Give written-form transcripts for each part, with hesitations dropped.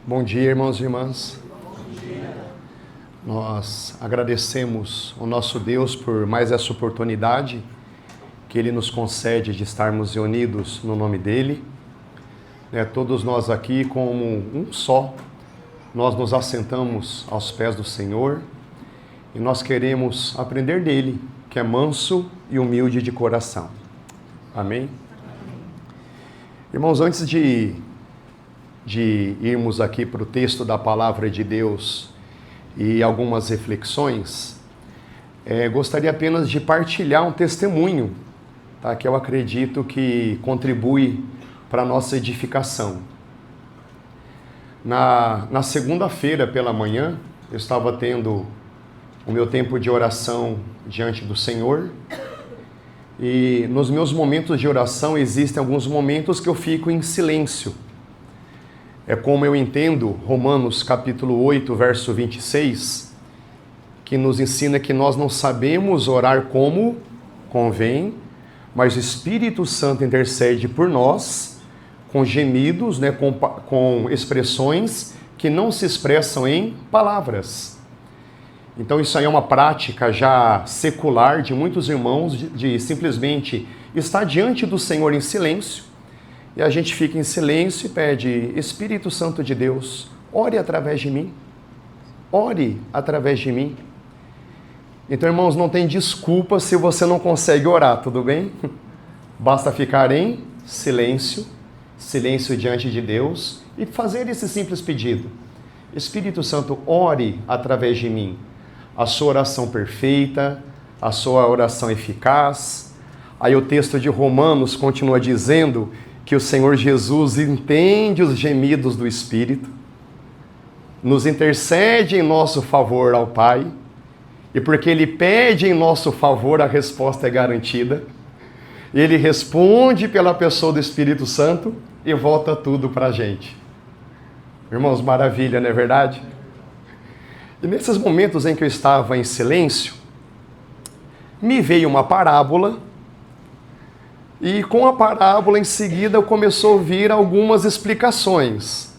Bom dia, irmãos e irmãs. Nós agradecemos ao nosso Deus por mais essa oportunidade que Ele nos concede de estarmos reunidos no nome dEle. Todos nós aqui como um só, nós nos assentamos aos pés do Senhor e nós queremos aprender dEle, que é manso e humilde de coração. Amém? Irmãos, antes de irmos aqui para o texto da Palavra de Deus e algumas reflexões, gostaria apenas de partilhar um testemunho, tá, que eu acredito que contribui para a nossa edificação. Na segunda-feira pela manhã, eu estava tendo o meu tempo de oração diante do Senhor, e nos meus momentos de oração existem alguns momentos que eu fico em silêncio. É como eu entendo Romanos capítulo 8, verso 26, que nos ensina que nós não sabemos orar como convém, mas o Espírito Santo intercede por nós com gemidos, com expressões que não se expressam em palavras. Então isso aí é uma prática já secular de muitos irmãos, de simplesmente estar diante do Senhor em silêncio. E a gente fica em silêncio e pede: Espírito Santo de Deus, ore através de mim. Ore através de mim. Então, irmãos, não tem desculpa se você não consegue orar, tudo bem? Basta ficar em silêncio, silêncio diante de Deus e fazer esse simples pedido: Espírito Santo, ore através de mim. A sua oração perfeita, a sua oração eficaz. Aí o texto de Romanos continua dizendo que o Senhor Jesus entende os gemidos do Espírito, nos intercede em nosso favor ao Pai, e porque Ele pede em nosso favor, a resposta é garantida. Ele responde pela pessoa do Espírito Santo e volta tudo para a gente. Irmãos, maravilha, não é verdade? E nesses momentos em que eu estava em silêncio, me veio uma parábola. E com a parábola, em seguida, começou a ouvir algumas explicações.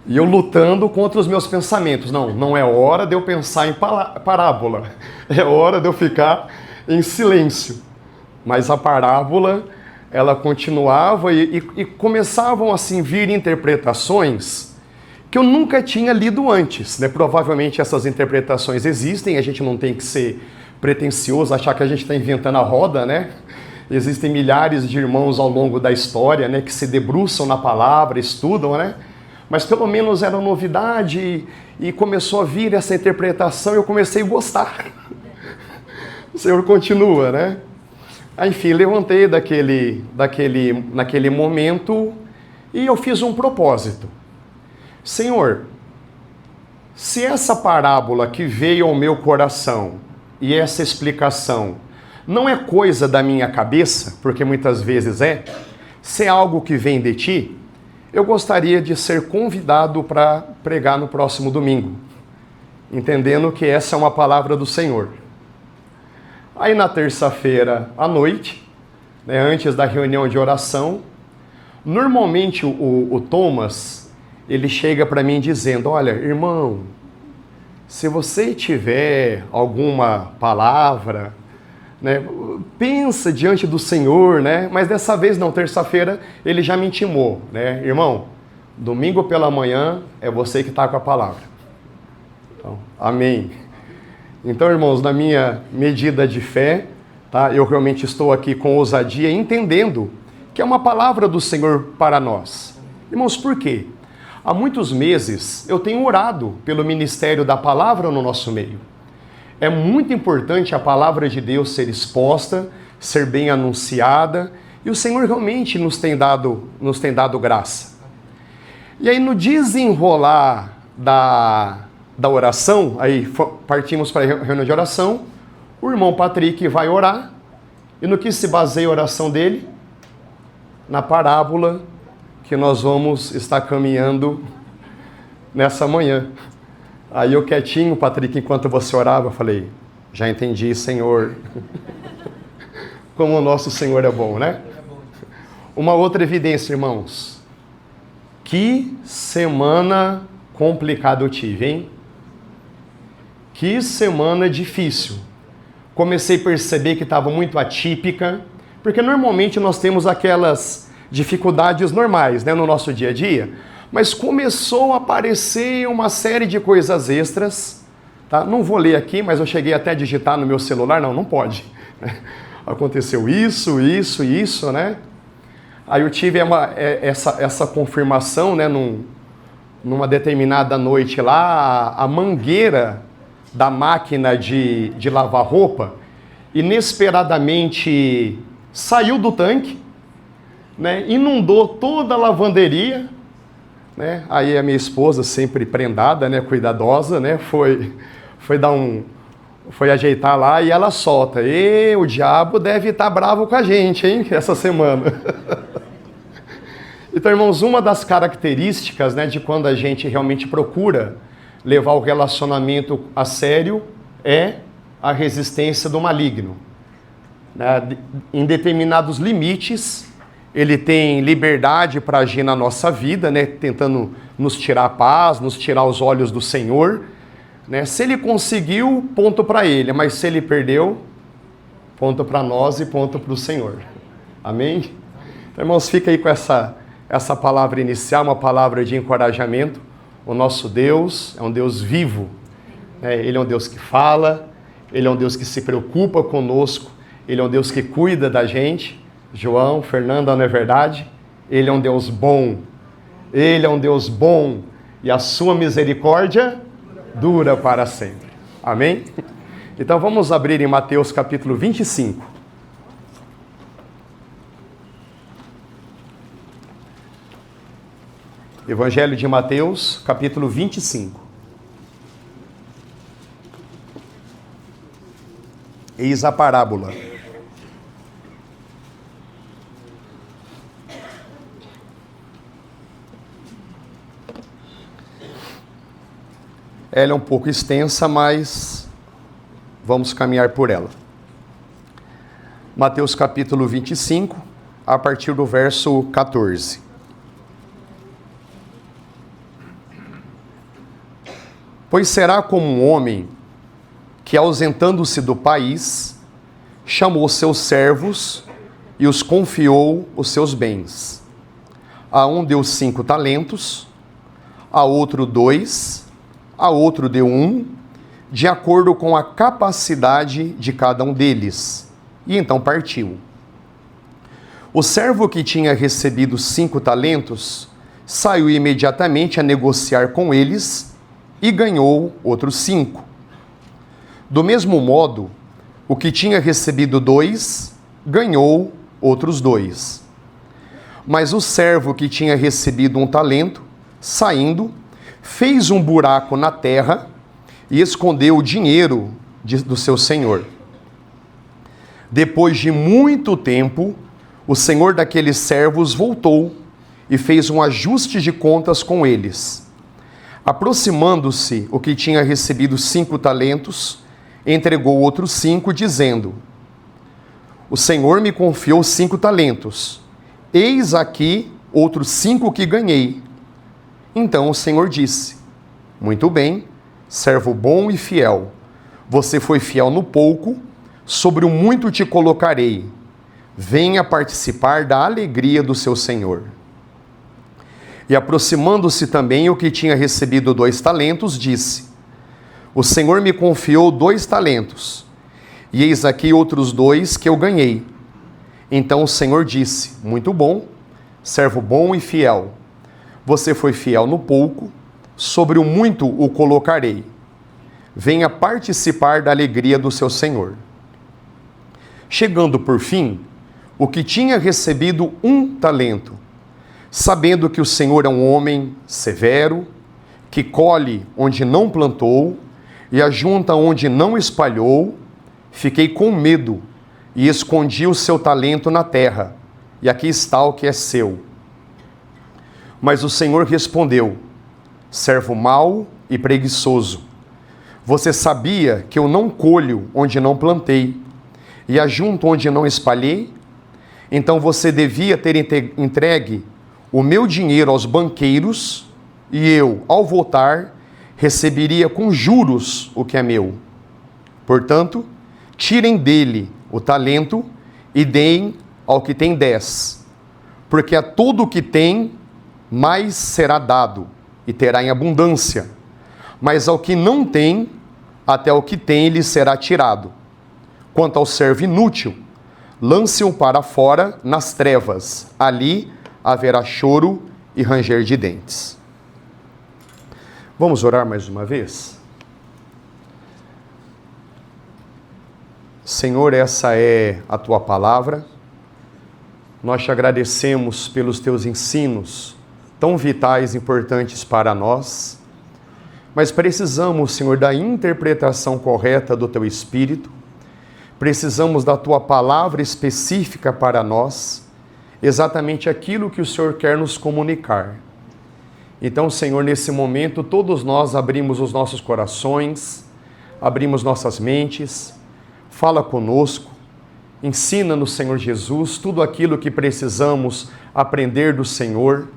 E eu lutando contra os meus pensamentos. Não é hora de eu pensar em parábola. É hora de eu ficar em silêncio. Mas a parábola, ela continuava e começavam assim vir interpretações que eu nunca tinha lido antes. Provavelmente essas interpretações existem, a gente não tem que ser pretensioso, achar que a gente está inventando a roda, né? Existem milhares de irmãos ao longo da história, que se debruçam na palavra, estudam, Mas pelo menos era novidade e começou a vir essa interpretação e eu comecei a gostar. O Senhor continua, Enfim, levantei naquele momento e eu fiz um propósito. Senhor, se essa parábola que veio ao meu coração e essa explicação não é coisa da minha cabeça, porque muitas vezes se é algo que vem de ti, eu gostaria de ser convidado para pregar no próximo domingo, entendendo que essa é uma palavra do Senhor. Aí na terça-feira à noite, antes da reunião de oração, normalmente o Thomas, ele chega para mim dizendo: olha, irmão, se você tiver alguma palavra, pensa diante do Senhor, Mas dessa vez não, terça-feira ele já me intimou, Irmão, domingo pela manhã é você que está com a palavra. Então, amém. Então, irmãos, na minha medida de fé, eu realmente estou aqui com ousadia, entendendo que é uma palavra do Senhor para nós. Irmãos, por quê? Há muitos meses eu tenho orado pelo ministério da palavra no nosso meio. É muito importante a palavra de Deus ser exposta, ser bem anunciada, e o Senhor realmente nos tem dado graça. E aí no desenrolar da oração, aí partimos para a reunião de oração, o irmão Patrick vai orar, e no que se baseia a oração dele? Na parábola que nós vamos estar caminhando nessa manhã. Aí eu quietinho, Patrick, enquanto você orava, eu falei: já entendi, Senhor. Como o nosso Senhor é bom, Uma outra evidência, irmãos, Que semana complicada eu tive, hein? Que semana difícil. Comecei a perceber que estava muito atípica, porque normalmente nós temos aquelas dificuldades normais, né, no nosso dia a dia, mas começou a aparecer uma série de coisas extras, tá? Não vou ler aqui, mas eu cheguei até a digitar no meu celular, não pode. Aconteceu isso, né? Aí eu tive essa confirmação, né, numa determinada noite lá, a mangueira da máquina de lavar roupa inesperadamente saiu do tanque, né, inundou toda a lavanderia, né? Aí a minha esposa, sempre prendada, né, cuidadosa, né, foi ajeitar lá e ela solta: "E o diabo deve estar bravo com a gente, hein, essa semana." Então, irmãos, uma das características, né, de quando a gente realmente procura levar o relacionamento a sério é a resistência do maligno. Em determinados limites, ele tem liberdade para agir na nossa vida, né, tentando nos tirar a paz, nos tirar os olhos do Senhor, né? Se ele conseguiu, ponto para ele, mas se ele perdeu, ponto para nós e ponto para o Senhor. Amém? Então, irmãos, fica aí com essa palavra inicial, uma palavra de encorajamento. O nosso Deus é um Deus vivo, né? Ele é um Deus que fala, Ele é um Deus que se preocupa conosco, Ele é um Deus que cuida da gente. João, Fernanda, não é verdade? Ele é um Deus bom, Ele é um Deus bom e a sua misericórdia dura para sempre. Amém? Então vamos abrir em Mateus capítulo 25. Evangelho de Mateus, capítulo 25. Eis a parábola. Ela é um pouco extensa, mas vamos caminhar por ela. Mateus capítulo 25, a partir do verso 14. Pois será como um homem que, ausentando-se do país, chamou seus servos e os confiou os seus bens. A um deu 5 talentos, a outro 2, a outro deu 1, de acordo com a capacidade de cada um deles. E então partiu. O servo que tinha recebido 5 talentos saiu imediatamente a negociar com eles e ganhou outros 5. Do mesmo modo, o que tinha recebido 2, ganhou outros 2. Mas o servo que tinha recebido 1 talento, saindo, fez um buraco na terra e escondeu o dinheiro do seu senhor. Depois de muito tempo, o senhor daqueles servos voltou e fez um ajuste de contas com eles. Aproximando-se o que tinha recebido 5 talentos, entregou outros 5, dizendo: o Senhor me confiou 5 talentos. Eis aqui outros 5 que ganhei. Então o Senhor disse: muito bem, servo bom e fiel. Você foi fiel no pouco, sobre o muito te colocarei. Venha participar da alegria do seu Senhor. E aproximando-se também o que tinha recebido 2 talentos, disse: o Senhor me confiou 2 talentos, e eis aqui outros 2 que eu ganhei. Então o Senhor disse: muito bom, servo bom e fiel. Você foi fiel no pouco, sobre o muito o colocarei. Venha participar da alegria do seu Senhor. Chegando por fim, o que tinha recebido 1 talento, sabendo que o Senhor é um homem severo, que colhe onde não plantou e ajunta onde não espalhou, fiquei com medo e escondi o seu talento na terra, e aqui está o que é seu. Mas o Senhor respondeu: servo mau e preguiçoso, você sabia que eu não colho onde não plantei e ajunto onde não espalhei? Então você devia ter entregue o meu dinheiro aos banqueiros, e eu, ao voltar, receberia com juros o que é meu. Portanto, tirem dele o talento e deem ao que tem 10, porque a todo o que tem, mais será dado, e terá em abundância. Mas ao que não tem, até o que tem lhe será tirado. Quanto ao servo inútil, lance-o para fora nas trevas, ali haverá choro e ranger de dentes. Vamos orar mais uma vez? Senhor, essa é a tua palavra. Nós te agradecemos pelos teus ensinos, tão vitais e importantes para nós. Mas precisamos, Senhor, da interpretação correta do teu Espírito. Precisamos da tua palavra específica para nós, exatamente aquilo que o Senhor quer nos comunicar. Então, Senhor, nesse momento, todos nós abrimos os nossos corações, abrimos nossas mentes, fala conosco, ensina-nos, Senhor Jesus, tudo aquilo que precisamos aprender do Senhor,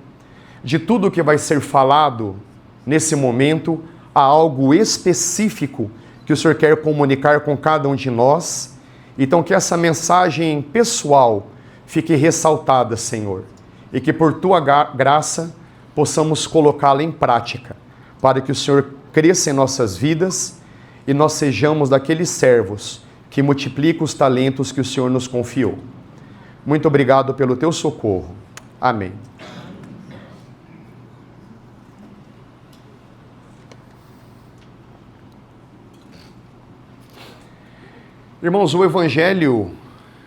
de tudo que vai ser falado nesse momento, há algo específico que o Senhor quer comunicar com cada um de nós. Então, que essa mensagem pessoal fique ressaltada, Senhor, e que por tua graça possamos colocá-la em prática, para que o Senhor cresça em nossas vidas e nós sejamos daqueles servos que multiplicam os talentos que o Senhor nos confiou. Muito obrigado pelo teu socorro. Amém. Irmãos, o Evangelho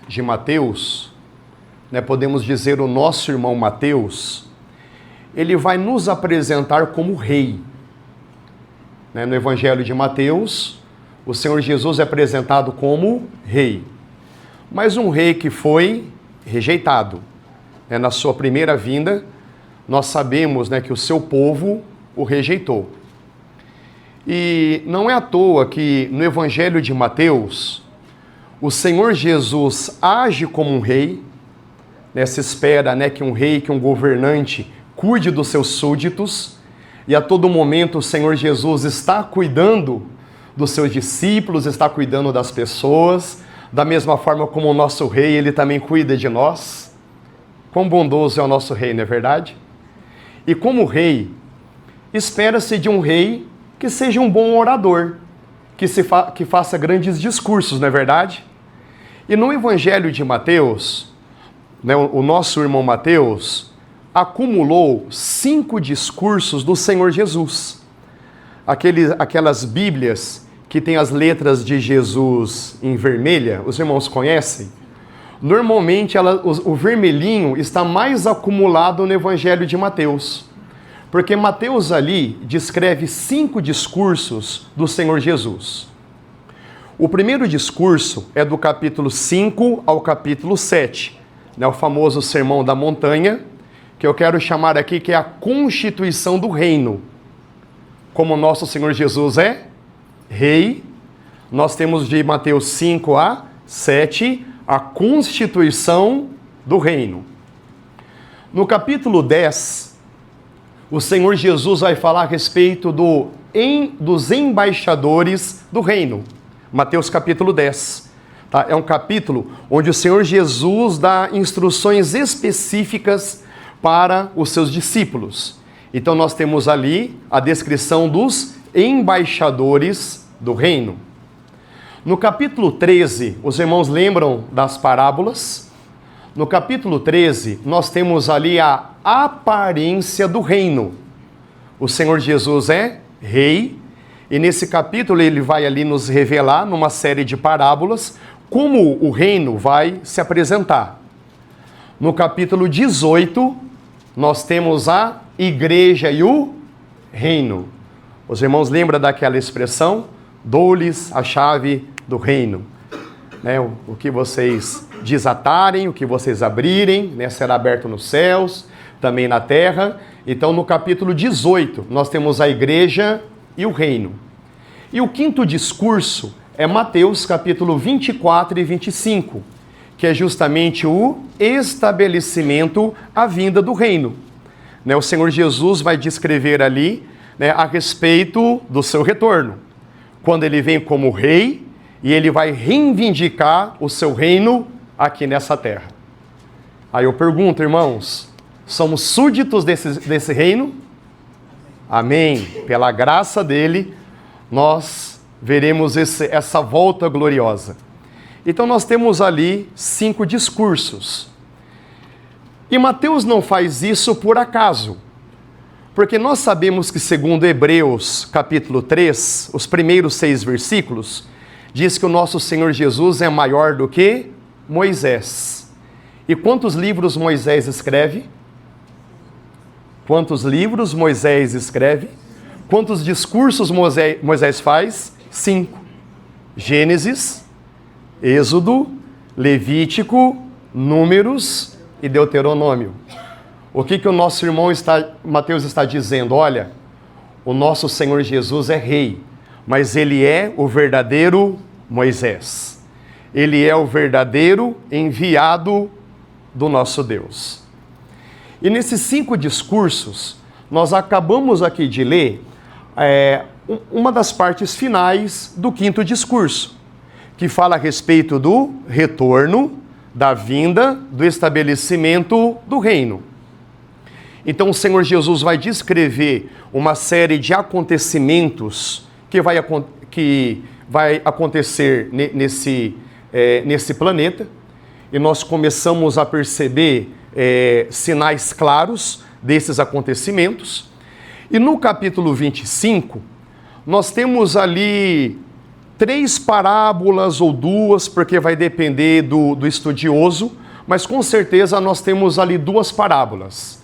de Mateus, podemos dizer o nosso irmão Mateus, ele vai nos apresentar como rei. No Evangelho de Mateus, o Senhor Jesus é apresentado como rei, mas um rei que foi rejeitado. Na sua primeira vinda, nós sabemos que o seu povo o rejeitou. E não é à toa que no Evangelho de Mateus, o Senhor Jesus age como um rei. Se espera que um rei, que um governante cuide dos seus súditos, e a todo momento o Senhor Jesus está cuidando dos seus discípulos, está cuidando das pessoas, da mesma forma como o nosso rei, ele também cuida de nós. Quão bondoso é o nosso rei, não é verdade? E como rei, espera-se de um rei que seja um bom orador, que faça grandes discursos, não é verdade? E no Evangelho de Mateus, o nosso irmão Mateus acumulou 5 discursos do Senhor Jesus. Aquelas Bíblias que tem as letras de Jesus em vermelha, os irmãos conhecem? Normalmente o vermelhinho está mais acumulado no Evangelho de Mateus, porque Mateus ali descreve 5 discursos do Senhor Jesus. O primeiro discurso é do capítulo 5 ao capítulo 7, o famoso Sermão da Montanha, que eu quero chamar aqui que é a constituição do reino. Como nosso Senhor Jesus é rei, nós temos de Mateus 5 a 7 a constituição do reino. No capítulo 10, o Senhor Jesus vai falar a respeito dos embaixadores do reino. Mateus capítulo 10. É um capítulo onde o Senhor Jesus dá instruções específicas para os seus discípulos. Então nós temos ali a descrição dos embaixadores do reino. No capítulo 13, os irmãos lembram das parábolas? No capítulo 13, nós temos ali a aparência do reino. O Senhor Jesus é rei, e nesse capítulo ele vai ali nos revelar, numa série de parábolas, como o reino vai se apresentar. No capítulo 18, nós temos a igreja e o reino. Os irmãos lembram daquela expressão? Dou-lhes a chave do reino. O que vocês desatarem, o que vocês abrirem, será aberto nos céus, também na terra. Então, no capítulo 18, nós temos a igreja e o reino. E o quinto discurso é Mateus capítulo 24 e 25, que é justamente o estabelecimento, a vinda do reino. né, o Senhor Jesus vai descrever ali, né, a respeito do seu retorno, quando ele vem como rei e ele vai reivindicar o seu reino aqui nessa terra. Aí eu pergunto, irmãos, somos súditos desse reino? Amém. Pela graça dele, nós veremos essa volta gloriosa. Então nós temos ali 5 discursos. E Mateus não faz isso por acaso. Porque nós sabemos que, segundo Hebreus, capítulo 3, os primeiros 6 versículos, diz que o nosso Senhor Jesus é maior do que Moisés. E quantos livros Moisés escreve? Quantos livros Moisés escreve? Quantos discursos Moisés faz? 5. Gênesis, Êxodo, Levítico, Números e Deuteronômio. O que o nosso irmão Mateus está dizendo? Olha, o nosso Senhor Jesus é rei, mas ele é o verdadeiro Moisés. Ele é o verdadeiro enviado do nosso Deus. E nesses 5 discursos, nós acabamos aqui de ler uma das partes finais do 5º discurso, que fala a respeito do retorno, da vinda, do estabelecimento do reino. Então o Senhor Jesus vai descrever uma série de acontecimentos que vai acontecer nesse planeta, e nós começamos a perceber sinais claros desses acontecimentos. E no capítulo 25, nós temos ali 3 parábolas ou 2, porque vai depender do estudioso, mas com certeza nós temos ali 2 parábolas.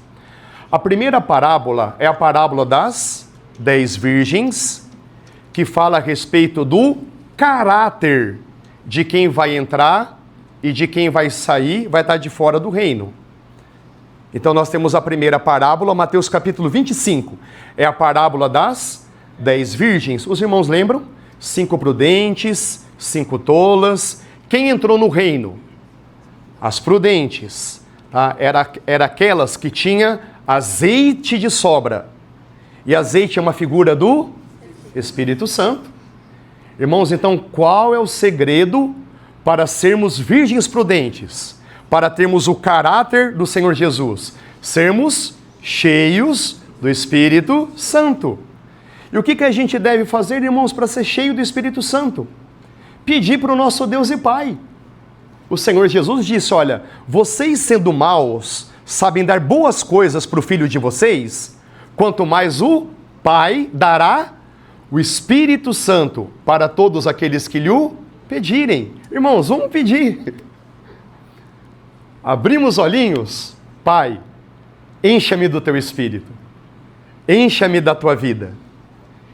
A primeira parábola é a parábola das 10 virgens, que fala a respeito do caráter de quem vai entrar e de quem vai sair, vai estar de fora do reino. Então nós temos a primeira parábola, Mateus capítulo 25, é a parábola das 10 virgens. Os irmãos lembram? 5 prudentes, 5 tolas. Quem entrou no reino? As prudentes. Tá? Era aquelas que tinham azeite de sobra. E azeite é uma figura do Espírito Santo. Irmãos, então qual é o segredo para sermos virgens prudentes? Para termos o caráter do Senhor Jesus? Sermos cheios do Espírito Santo. E o que a gente deve fazer, irmãos, para ser cheio do Espírito Santo? Pedir para o nosso Deus e Pai. O Senhor Jesus disse, olha, vocês sendo maus, sabem dar boas coisas para o filho de vocês, quanto mais o Pai dará o Espírito Santo para todos aqueles que lhe o pedirem. Irmãos, vamos pedir. Abrimos os olhinhos, Pai, encha-me do teu Espírito, encha-me da tua vida.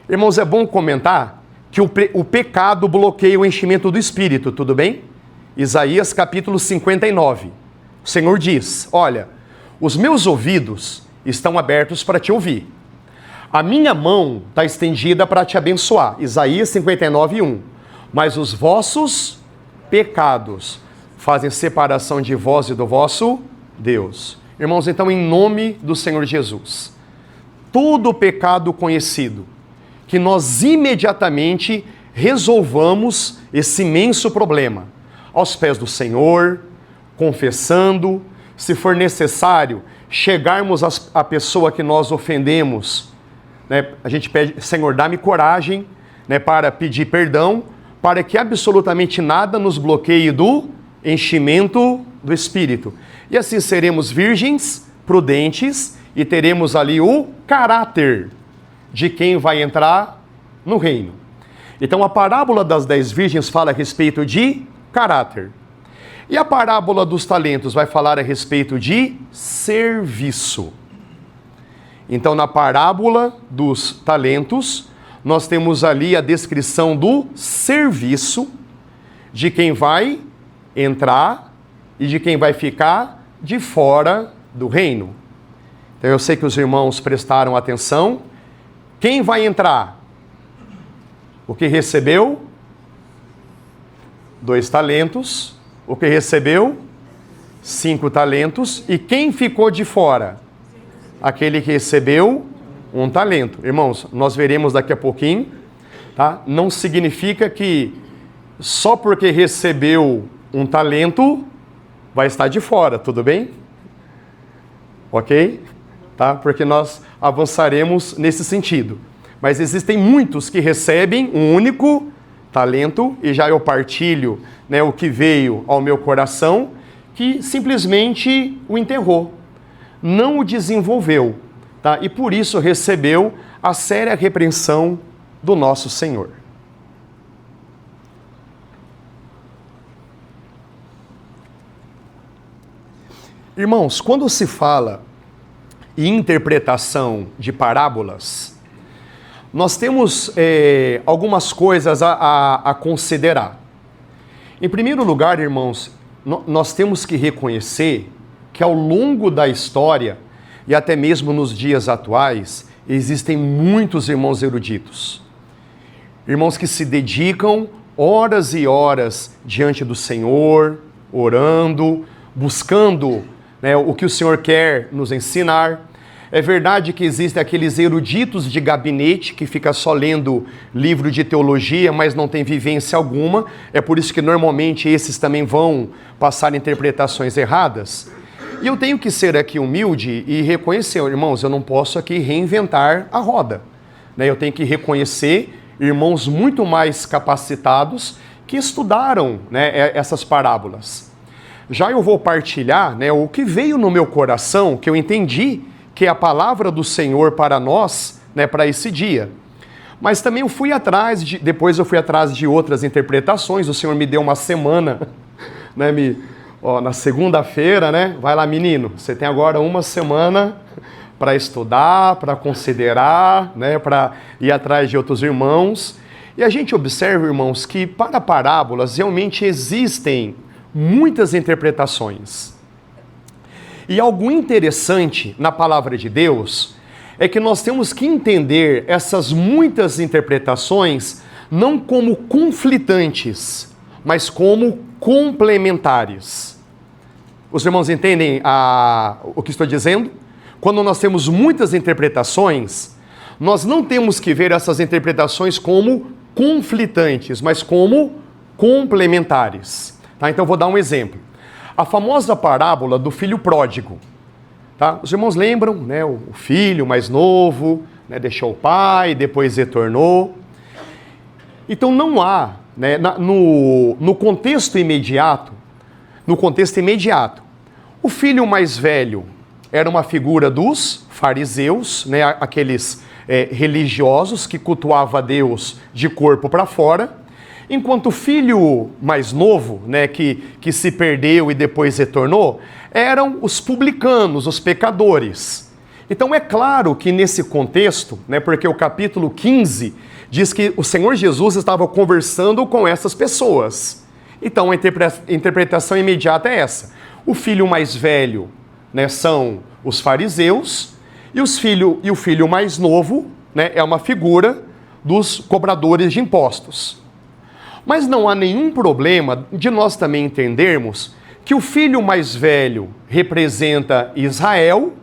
Irmãos, é bom comentar que o pecado bloqueia o enchimento do Espírito, tudo bem? Isaías capítulo 59. O Senhor diz, olha, os meus ouvidos estão abertos para te ouvir. A minha mão está estendida para te abençoar. Isaías 59, 1. Mas os vossos pecados fazem separação de vós e do vosso Deus. Irmãos, então, em nome do Senhor Jesus, todo pecado conhecido, que nós imediatamente resolvamos esse imenso problema, aos pés do Senhor, confessando, se for necessário, chegarmos à pessoa que nós ofendemos, né? A gente pede, Senhor, dá-me coragem, né, para pedir perdão, para que absolutamente nada nos bloqueie do enchimento do Espírito. E assim seremos virgens, prudentes, e teremos ali o caráter de quem vai entrar no reino. Então a parábola das 10 virgens fala a respeito de caráter. E a parábola dos talentos vai falar a respeito de serviço. Então na parábola dos talentos, nós temos ali a descrição do serviço de quem vai entrar e de quem vai ficar de fora do reino. Então eu sei que os irmãos prestaram atenção. Quem vai entrar? O que recebeu 2 talentos. O que recebeu 5 talentos. E quem ficou de fora? aquele que recebeu um talento. Irmãos, nós veremos daqui a pouquinho, tá? Não significa que só porque recebeu um talento vai estar de fora, tudo bem? Ok? Tá? Porque nós avançaremos nesse sentido. Mas existem muitos que recebem um único talento, e já eu partilho, né, o que veio ao meu coração, que simplesmente o enterrou, não o desenvolveu, tá? E por isso recebeu a séria repreensão do nosso Senhor. Irmãos, quando se fala em interpretação de parábolas, nós temos algumas coisas a considerar. Em primeiro lugar, irmãos, nós temos que reconhecer que ao longo da história, e até mesmo nos dias atuais, existem muitos irmãos eruditos. Irmãos que se dedicam horas e horas diante do Senhor, orando, buscando, né, o que o Senhor quer nos ensinar. É verdade que existem aqueles eruditos de gabinete que fica só lendo livro de teologia, mas não tem vivência alguma. É por isso que normalmente esses também vão passar interpretações erradas. E eu tenho que ser aqui humilde e reconhecer, irmãos, eu não posso aqui reinventar a roda, né? Eu tenho que reconhecer irmãos muito mais capacitados que estudaram, né, essas parábolas. Já eu vou partilhar, né, o que veio no meu coração, que eu entendi que é a palavra do Senhor para nós, né, para esse dia. Mas também eu fui atrás, depois eu fui atrás de outras interpretações. O Senhor me deu uma semana, né, na segunda-feira, né, vai lá menino, você tem agora uma semana para estudar, para considerar, né, para ir atrás de outros irmãos. E a gente observa, irmãos, que para parábolas realmente existem muitas interpretações. E algo interessante na palavra de Deus é que nós temos que entender essas muitas interpretações não como conflitantes, mas como complementares. Os irmãos entendem o que estou dizendo? Quando nós temos muitas interpretações, nós não temos que ver essas interpretações como conflitantes, mas como complementares. Tá? Então, vou dar um exemplo. A famosa parábola do filho pródigo. Tá? Os irmãos lembram, né? O filho mais novo, né, deixou o pai, depois retornou. Então, não há, né, no contexto imediato, o filho mais velho era uma figura dos fariseus, né, aqueles religiosos que cultuavam a Deus de corpo para fora, enquanto o filho mais novo, né, que se perdeu e depois retornou, eram os publicanos, os pecadores. Então é claro que nesse contexto, né, porque o capítulo 15 diz que o Senhor Jesus estava conversando com essas pessoas. Então a interpretação imediata é essa. O filho mais velho, né, são os fariseus, e o filho mais novo, né, é uma figura dos cobradores de impostos. Mas não há nenhum problema de nós também entendermos que o filho mais velho representa Israel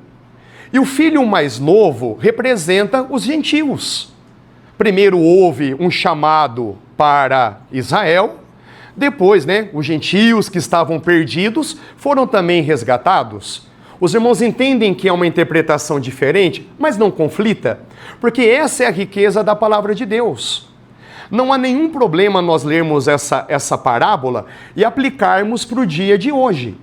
e o filho mais novo representa os gentios. Primeiro houve um chamado para Israel, depois, né, os gentios que estavam perdidos foram também resgatados. Os irmãos entendem que é uma interpretação diferente, mas não conflita, porque essa é a riqueza da palavra de Deus. Não há nenhum problema nós lermos essa parábola e aplicarmos para o dia de hoje.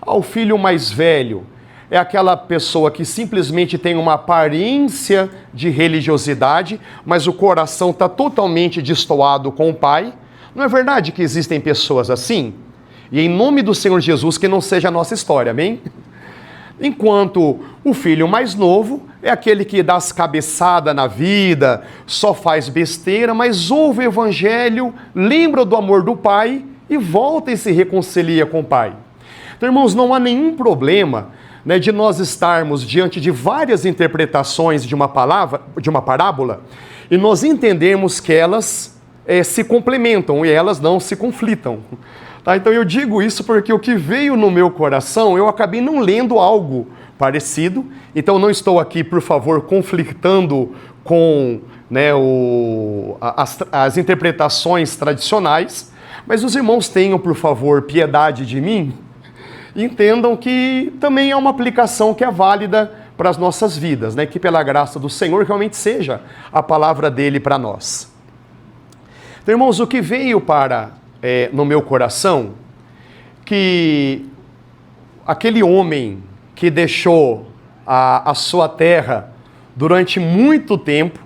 O filho mais velho é aquela pessoa que simplesmente tem uma aparência de religiosidade, mas o coração está totalmente destoado com o pai. Não é verdade que existem pessoas assim? E em nome do Senhor Jesus, que não seja a nossa história, amém? Enquanto o filho mais novo é aquele que dá as cabeçadas na vida, só faz besteira, mas ouve o evangelho, lembra do amor do pai e volta e se reconcilia com o pai. Então, irmãos, não há nenhum problema, né, de nós estarmos diante de várias interpretações de uma parábola, e nós entendermos que elas se complementam e elas não se conflitam. Tá? Então eu digo isso porque o que veio no meu coração, eu acabei não lendo algo parecido. Então não estou aqui, por favor, conflitando com, né, as interpretações tradicionais, mas os irmãos tenham, por favor, piedade de mim, entendam que também é uma aplicação que é válida para as nossas vidas, né? Que pela graça do Senhor realmente seja a palavra dele para nós. Então, irmãos, o que veio no meu coração, que aquele homem que deixou a sua terra durante muito tempo,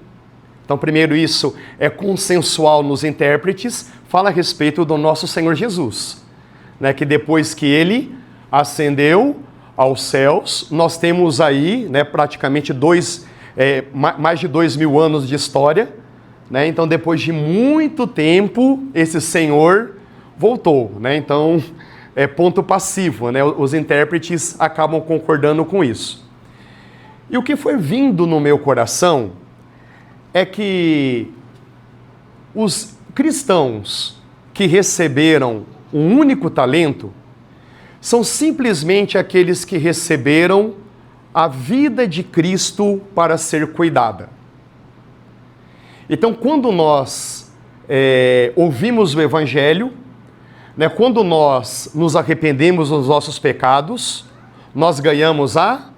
então primeiro isso é consensual nos intérpretes, fala a respeito do nosso Senhor Jesus, né? Que depois que ele ascendeu aos céus, nós temos aí, né, praticamente mais de 2.000 anos de história, né? Então depois de muito tempo esse Senhor voltou, né? Então é ponto passivo, né? Os intérpretes acabam concordando com isso. E o que foi vindo no meu coração é que os cristãos que receberam um único talento são simplesmente aqueles que receberam a vida de Cristo para ser cuidada. Então, quando nós ouvimos o Evangelho, né, quando nós nos arrependemos dos nossos pecados, nós ganhamos a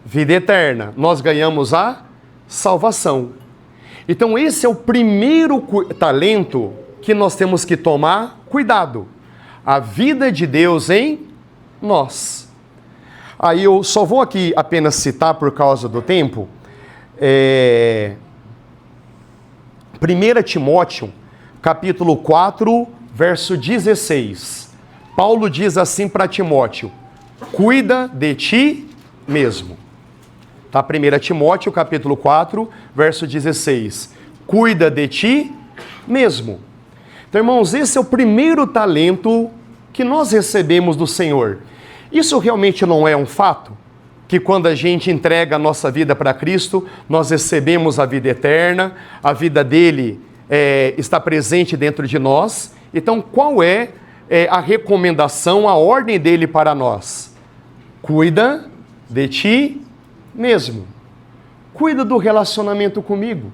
vida eterna, nós ganhamos a salvação. Então esse é o primeiro talento que nós temos que tomar cuidado. A vida de Deus em nós. Aí eu só vou aqui apenas citar por causa do tempo. 1 Timóteo, capítulo 4, verso 16. Paulo diz assim para Timóteo: cuida de ti mesmo. Tá? 1 Timóteo, capítulo 4, verso 16. Cuida de ti mesmo. Então, irmãos, esse é o primeiro talento que nós recebemos do Senhor. Isso realmente não é um fato? Que quando a gente entrega a nossa vida para Cristo, nós recebemos a vida eterna, a vida dele está presente dentro de nós. Então, qual é a recomendação, a ordem dele para nós? Cuida de ti mesmo. Cuida do relacionamento comigo.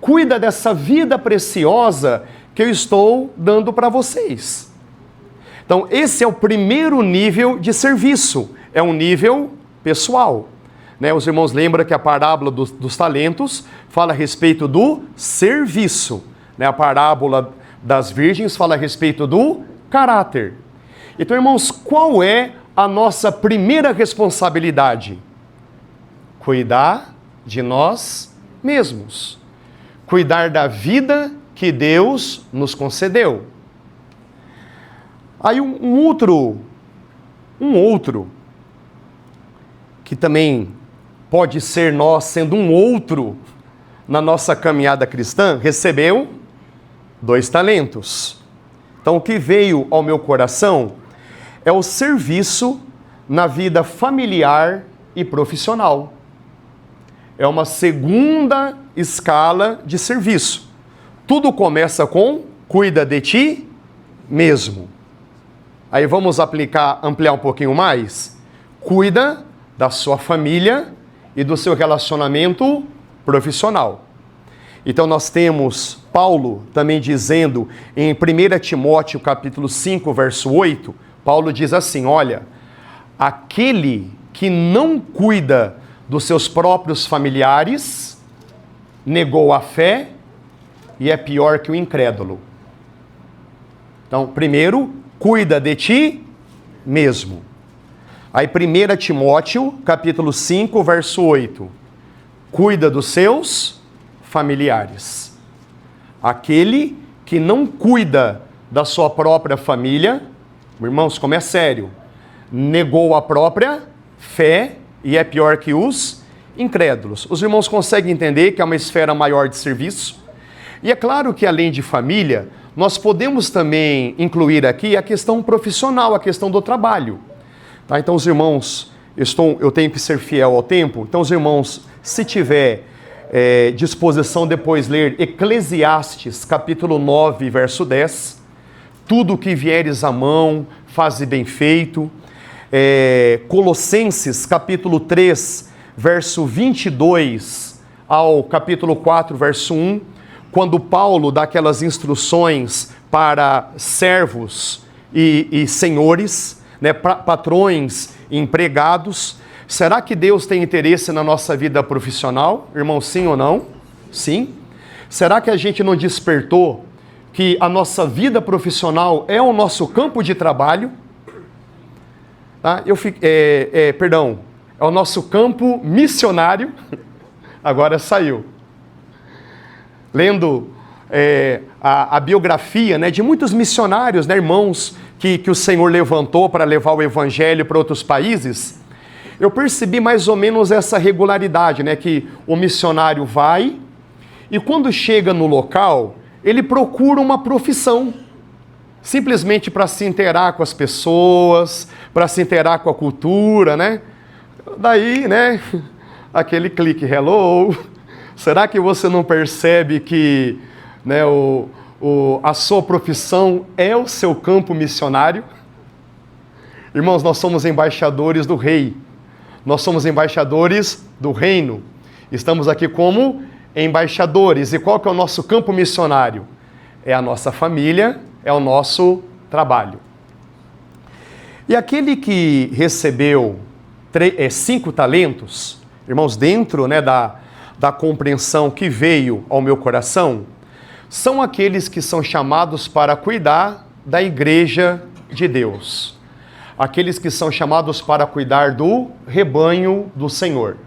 Cuida dessa vida preciosa que eu estou dando para vocês. Então, esse é o primeiro nível de serviço. É um nível pessoal. Né? Os irmãos lembram que a parábola dos talentos fala a respeito do serviço. Né? A parábola das virgens fala a respeito do caráter. Então, irmãos, qual é a nossa primeira responsabilidade? Cuidar de nós mesmos. Cuidar da vida que Deus nos concedeu. Aí um outro, que também pode ser nós sendo um outro na nossa caminhada cristã, recebeu 2 talentos. Então o que veio ao meu coração é o serviço na vida familiar e profissional. É uma segunda escala de serviço. Tudo começa com cuida de ti mesmo. Aí vamos ampliar um pouquinho mais. Cuida da sua família e do seu relacionamento profissional. Então nós temos Paulo também dizendo em 1 Timóteo capítulo 5, verso 8, Paulo diz assim: olha, aquele que não cuida dos seus próprios familiares negou a fé e é pior que o incrédulo. Então, primeiro, cuida de ti mesmo. Aí 1 Timóteo, capítulo 5, verso 8. Cuida dos seus familiares. Aquele que não cuida da sua própria família, irmãos, como é sério, negou a própria fé e é pior que os incrédulos. Os irmãos conseguem entender que é uma esfera maior de serviço? E é claro que além de família, nós podemos também incluir aqui a questão profissional, a questão do trabalho. Tá? Então os irmãos, eu tenho que ser fiel ao tempo, então os irmãos, se tiver disposição depois ler Eclesiastes, capítulo 9, verso 10, tudo que vieres à mão, faze bem feito. Colossenses, capítulo 3, verso 22 ao capítulo 4, verso 1, quando Paulo dá aquelas instruções para servos e senhores, né, patrões e empregados. Será que Deus tem interesse na nossa vida profissional? Irmão, sim ou não? Sim. Será que a gente não despertou que a nossa vida profissional é o nosso campo de trabalho? Tá? É o nosso campo missionário. Agora saiu. Lendo a biografia, né, de muitos missionários, né, irmãos que o Senhor levantou para levar o evangelho para outros países, eu percebi mais ou menos essa regularidade, né, que o missionário vai e quando chega no local, ele procura uma profissão, simplesmente para se inteirar com as pessoas, para se inteirar com a cultura, né? Daí, né, aquele clique, hello. Será que você não percebe que, né, a sua profissão é o seu campo missionário? Irmãos, nós somos embaixadores do Rei. Nós somos embaixadores do Reino. Estamos aqui como embaixadores. E qual que é o nosso campo missionário? É a nossa família, é o nosso trabalho. E aquele que recebeu 5 talentos, irmãos, dentro, né, da compreensão que veio ao meu coração, são aqueles que são chamados para cuidar da igreja de Deus. Aqueles que são chamados para cuidar do rebanho do Senhor.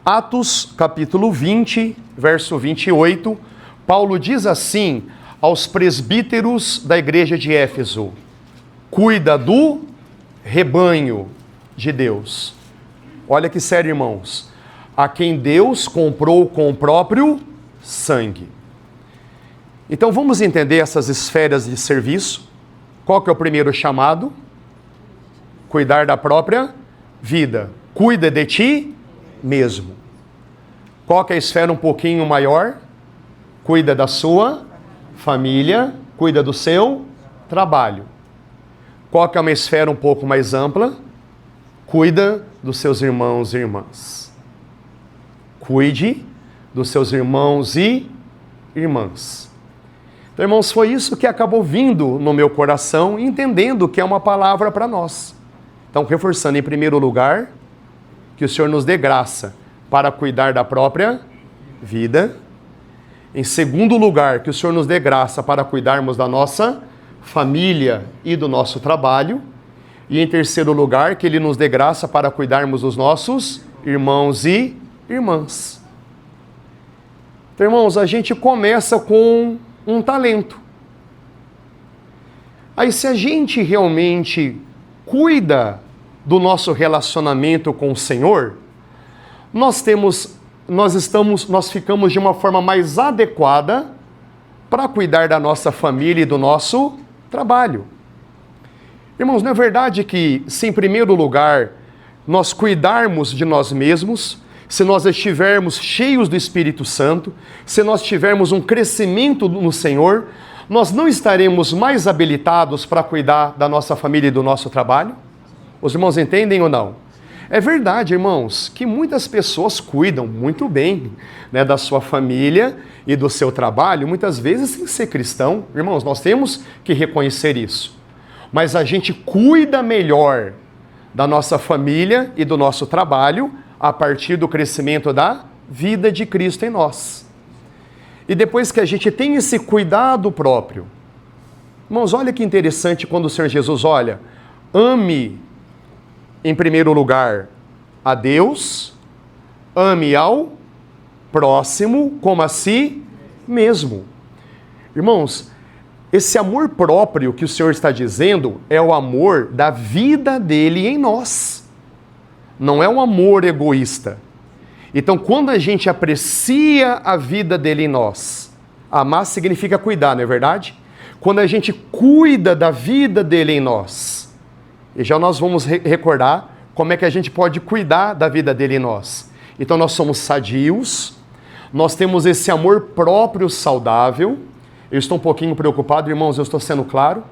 Atos, capítulo 20, verso 28, Paulo diz assim aos presbíteros da igreja de Éfeso: cuida do rebanho de Deus. Olha que sério, irmãos. A quem Deus comprou com o próprio sangue. Então vamos entender essas esferas de serviço. Qual que é o primeiro chamado? Cuidar da própria vida. Cuida de ti mesmo. Qual que é a esfera um pouquinho maior? Cuida da sua família, cuida do seu trabalho. Qual que é uma esfera um pouco mais ampla? Cuida dos seus irmãos e irmãs. Cuide dos seus irmãos e irmãs. Então, irmãos, foi isso que acabou vindo no meu coração, entendendo que é uma palavra para nós. Então, reforçando, em primeiro lugar, que o Senhor nos dê graça para cuidar da própria vida. Em segundo lugar, que o Senhor nos dê graça para cuidarmos da nossa família e do nosso trabalho. E em terceiro lugar, que Ele nos dê graça para cuidarmos dos nossos irmãos e irmãs. Então, irmãos, a gente começa com um talento. Aí, se a gente realmente cuida do nosso relacionamento com o Senhor, nós ficamos de uma forma mais adequada para cuidar da nossa família e do nosso trabalho. Irmãos, não é verdade que, se em primeiro lugar nós cuidarmos de nós mesmos, se nós estivermos cheios do Espírito Santo, se nós tivermos um crescimento no Senhor, nós não estaremos mais habilitados para cuidar da nossa família e do nosso trabalho? Os irmãos entendem ou não? É verdade, irmãos, que muitas pessoas cuidam muito bem, né, da sua família e do seu trabalho, muitas vezes sem ser cristão. Irmãos, nós temos que reconhecer isso. Mas a gente cuida melhor da nossa família e do nosso trabalho a partir do crescimento da vida de Cristo em nós. E depois que a gente tem esse cuidado próprio, irmãos, olha que interessante quando o Senhor Jesus olha, ame em primeiro lugar a Deus, ame ao próximo como a si mesmo. Irmãos, esse amor próprio que o Senhor está dizendo é o amor da vida dele em nós. Não é um amor egoísta. Então, quando a gente aprecia a vida dele em nós, amar significa cuidar, não é verdade? Quando a gente cuida da vida dele em nós, e já nós vamos recordar como é que a gente pode cuidar da vida dele em nós. Então, nós somos sadios, nós temos esse amor próprio saudável. Eu estou um pouquinho preocupado, irmãos, eu estou sendo claro,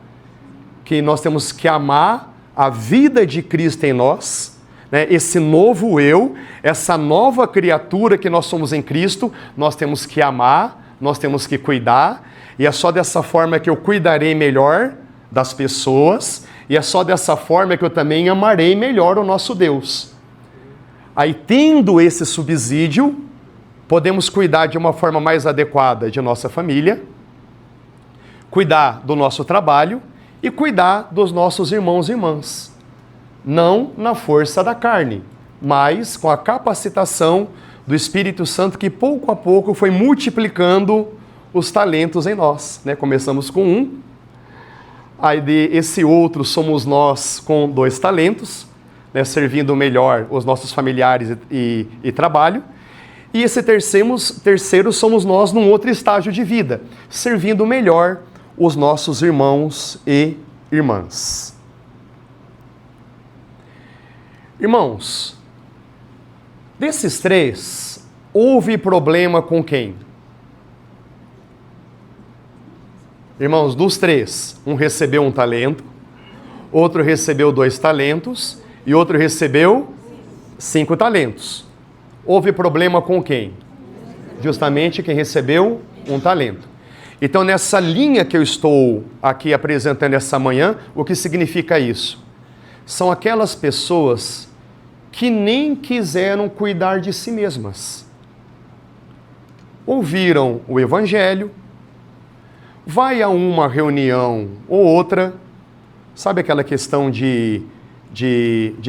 que nós temos que amar a vida de Cristo em nós, né? Esse novo eu, essa nova criatura que nós somos em Cristo, nós temos que amar, nós temos que cuidar, e é só dessa forma que eu cuidarei melhor das pessoas, e é só dessa forma que eu também amarei melhor o nosso Deus. Aí, tendo esse subsídio, podemos cuidar de uma forma mais adequada de nossa família, cuidar do nosso trabalho e cuidar dos nossos irmãos e irmãs. Não na força da carne, mas com a capacitação do Espírito Santo que pouco a pouco foi multiplicando os talentos em nós, né? Começamos com um, aí esse outro somos nós com 2 talentos, né? Servindo melhor os nossos familiares e trabalho. E esse terceiro somos nós num outro estágio de vida, servindo melhor os nossos irmãos e irmãs. Irmãos, desses 3, houve problema com quem? Irmãos, dos 3, um recebeu 1 talento, outro recebeu 2 talentos e outro recebeu 5 talentos. Houve problema com quem? Justamente quem recebeu 1 talento. Então, nessa linha que eu estou aqui apresentando essa manhã, o que significa isso? São aquelas pessoas que nem quiseram cuidar de si mesmas. Ouviram o Evangelho, vai a uma reunião ou outra, sabe aquela questão de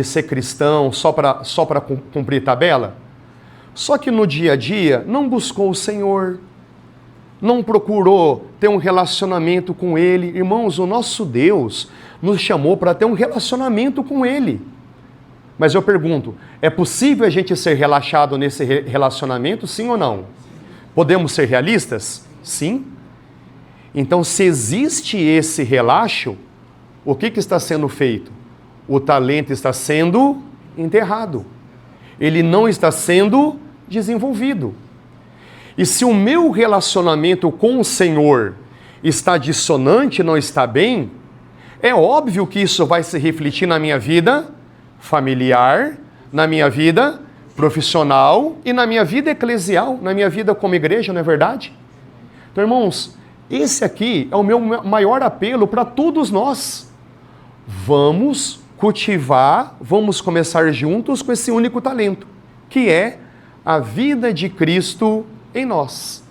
ser cristão só para cumprir tabela? Só que no dia a dia não buscou o Senhor, não procurou ter um relacionamento com Ele. Irmãos, o nosso Deus nos chamou para ter um relacionamento com Ele. Mas eu pergunto, é possível a gente ser relaxado nesse relacionamento, sim ou não? Podemos ser realistas? Sim. Então, se existe esse relaxo, o que está sendo feito? O talento está sendo enterrado. Ele não está sendo desenvolvido. E se o meu relacionamento com o Senhor está dissonante, não está bem, é óbvio que isso vai se refletir na minha vida familiar, na minha vida profissional e na minha vida eclesial, na minha vida como igreja, não é verdade? Então, irmãos, esse aqui é o meu maior apelo para todos nós. Vamos cultivar, vamos começar juntos com esse único talento, que é a vida de Cristo em nós.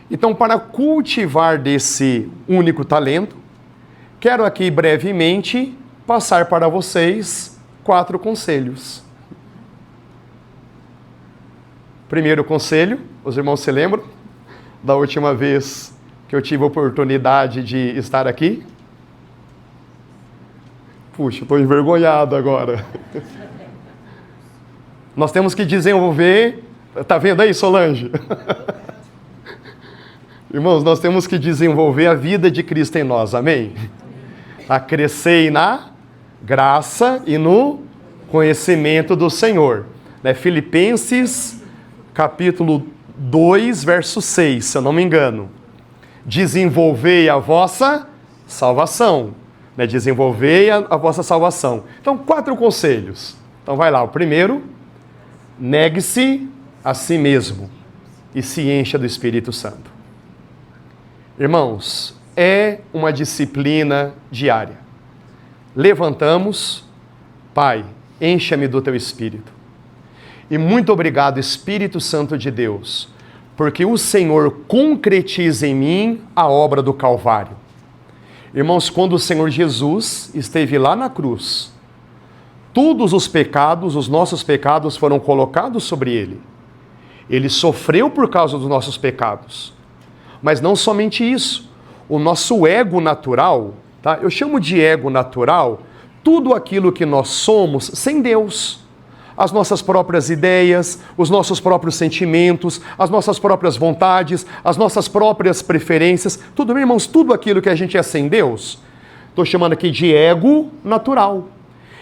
Então, para cultivar desse único talento, quero aqui brevemente passar para vocês 4 conselhos. Primeiro conselho, os irmãos se lembram da última vez que eu tive a oportunidade de estar aqui? Puxa, estou envergonhado agora. Nós temos que desenvolver... Está vendo aí, Solange? Irmãos, nós temos que desenvolver a vida de Cristo em nós, amém? A crescer na graça e no conhecimento do Senhor. Filipenses, capítulo 2, verso 6, se eu não me engano. Desenvolvei a vossa salvação. Desenvolvei a vossa salvação. Então, 4 conselhos. Então, vai lá. O primeiro, negue-se a si mesmo e se encha do Espírito Santo. Irmãos, é uma disciplina diária. Levantamos, Pai, encha-me do Teu Espírito. E muito obrigado, Espírito Santo de Deus, porque o Senhor concretiza em mim a obra do Calvário. Irmãos, quando o Senhor Jesus esteve lá na cruz, todos os pecados, os nossos pecados foram colocados sobre Ele. Ele sofreu por causa dos nossos pecados. Mas não somente isso, o nosso ego natural, tá? Eu chamo de ego natural tudo aquilo que nós somos sem Deus. As nossas próprias ideias, os nossos próprios sentimentos, as nossas próprias vontades, as nossas próprias preferências, tudo bem, irmãos? Tudo aquilo que a gente é sem Deus, estou chamando aqui de ego natural.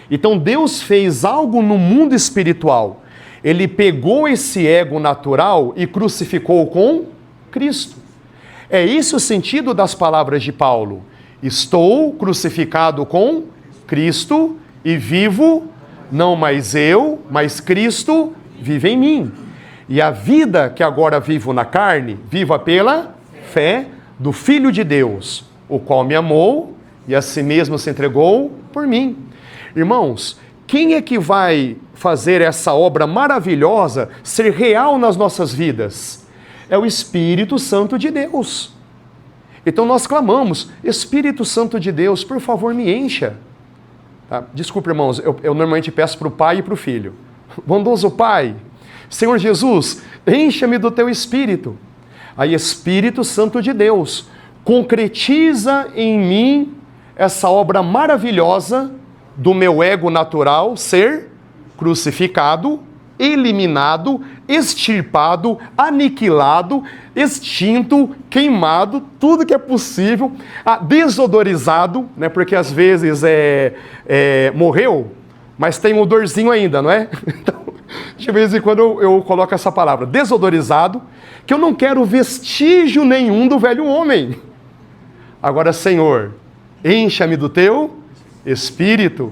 Então Deus fez algo no mundo espiritual. Ele pegou esse ego natural e crucificou com Cristo. É esse o sentido das palavras de Paulo. Estou crucificado com Cristo e vivo, não mais eu, mas Cristo vive em mim. E a vida que agora vivo na carne, viva pela fé do Filho de Deus, o qual me amou e a si mesmo se entregou por mim. Irmãos, quem é que vai fazer essa obra maravilhosa ser real nas nossas vidas? É o Espírito Santo de Deus. Então nós clamamos, Espírito Santo de Deus, por favor me encha. Tá? Desculpe, irmãos, eu normalmente peço para o Pai e para o Filho. Bondoso Pai, Senhor Jesus, encha-me do Teu Espírito. Aí Espírito Santo de Deus, concretiza em mim essa obra maravilhosa do meu ego natural ser crucificado, eliminado, extirpado, aniquilado, extinto, queimado, tudo que é possível, desodorizado, né? Porque às vezes morreu, mas tem um odorzinho ainda, não é? Então, de vez em quando eu coloco essa palavra, desodorizado, que eu não quero vestígio nenhum do velho homem. Agora, Senhor, encha-me do Teu Espírito.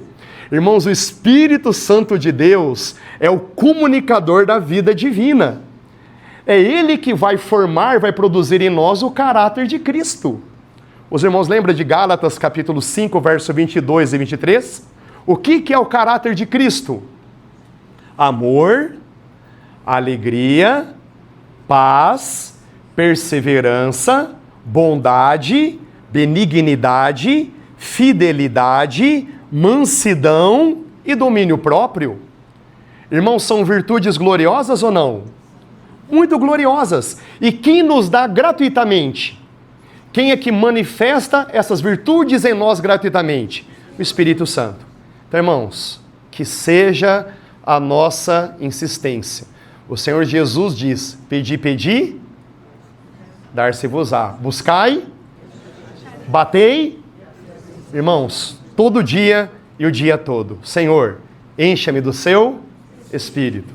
Irmãos, o Espírito Santo de Deus é o comunicador da vida divina. É Ele que vai formar, vai produzir em nós o caráter de Cristo. Os irmãos lembram de Gálatas capítulo 5, verso 22 e 23? O que é o caráter de Cristo? Amor, alegria, paz, perseverança, bondade, benignidade, fidelidade, mansidão e domínio próprio. Irmãos, são virtudes gloriosas ou não? Muito gloriosas. E quem nos dá gratuitamente? Quem é que manifesta essas virtudes em nós gratuitamente? O Espírito Santo. Então, irmãos, que seja a nossa insistência. O Senhor Jesus diz, pedi, pedi, dar-se-vos-á. Buscai, batei. Irmãos, todo dia e o dia todo. Senhor, encha-me do Seu Espírito.